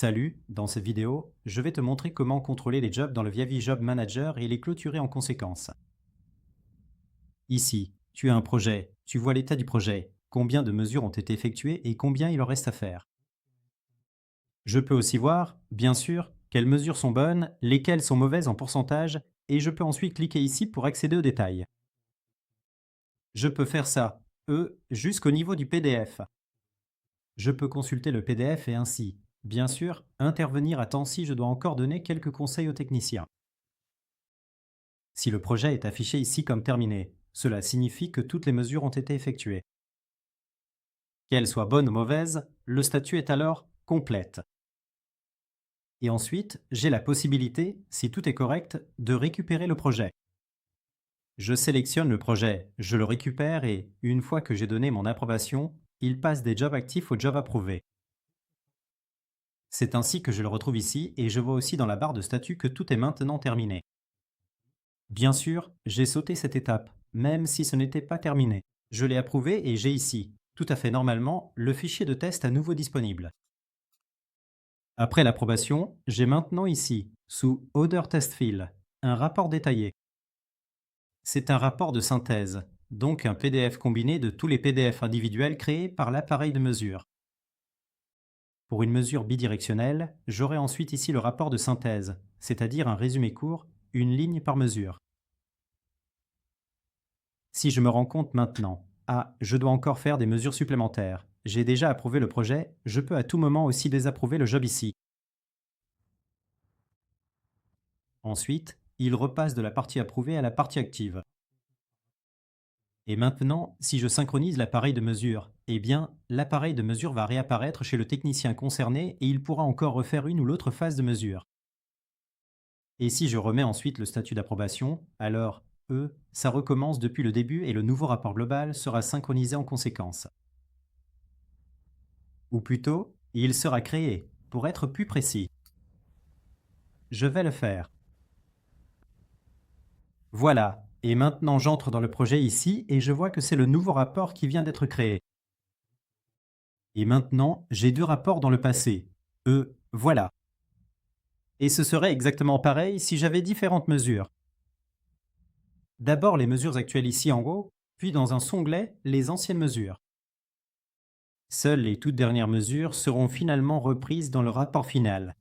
Salut, dans cette vidéo, je vais te montrer comment contrôler les jobs dans le Viavi Job Manager et les clôturer en conséquence. Ici, tu as un projet, tu vois l'état du projet, combien de mesures ont été effectuées et combien il en reste à faire. Je peux aussi voir, bien sûr, quelles mesures sont bonnes, lesquelles sont mauvaises en pourcentage, et je peux ensuite cliquer ici pour accéder aux détails. Je peux faire ça, jusqu'au niveau du PDF. Je peux consulter le PDF et ainsi, bien sûr, intervenir à temps si je dois encore donner quelques conseils aux techniciens. Si le projet est affiché ici comme terminé, cela signifie que toutes les mesures ont été effectuées. Qu'elles soient bonnes ou mauvaises, le statut est alors complète. Et ensuite, j'ai la possibilité, si tout est correct, de récupérer le projet. Je sélectionne le projet, je le récupère et, une fois que j'ai donné mon approbation, il passe des jobs actifs aux jobs approuvés. C'est ainsi que je le retrouve ici et je vois aussi dans la barre de statut que tout est maintenant terminé. Bien sûr, j'ai sauté cette étape, même si ce n'était pas terminé. Je l'ai approuvé et j'ai ici, tout à fait normalement, le fichier de test à nouveau disponible. Après l'approbation, j'ai maintenant ici, sous Other Test File, un rapport détaillé. C'est un rapport de synthèse, donc un PDF combiné de tous les PDF individuels créés par l'appareil de mesure. Pour une mesure bidirectionnelle, j'aurai ensuite ici le rapport de synthèse, c'est-à-dire un résumé court, une ligne par mesure. Si je me rends compte maintenant, je dois encore faire des mesures supplémentaires, j'ai déjà approuvé le projet, je peux à tout moment aussi désapprouver le job ici. Ensuite, il repasse de la partie approuvée à la partie active. Et maintenant, si je synchronise l'appareil de mesure, eh bien, l'appareil de mesure va réapparaître chez le technicien concerné et il pourra encore refaire une ou l'autre phase de mesure. Et si je remets ensuite le statut d'approbation, alors, ça recommence depuis le début et le nouveau rapport global sera synchronisé en conséquence. Ou plutôt, il sera créé, pour être plus précis. Je vais le faire. Voilà, et maintenant j'entre dans le projet ici et je vois que c'est le nouveau rapport qui vient d'être créé. Et maintenant, j'ai deux rapports dans le passé. Voilà. Et ce serait exactement pareil si j'avais différentes mesures. D'abord les mesures actuelles ici en haut, puis dans un onglet, les anciennes mesures. Seules les toutes dernières mesures seront finalement reprises dans le rapport final.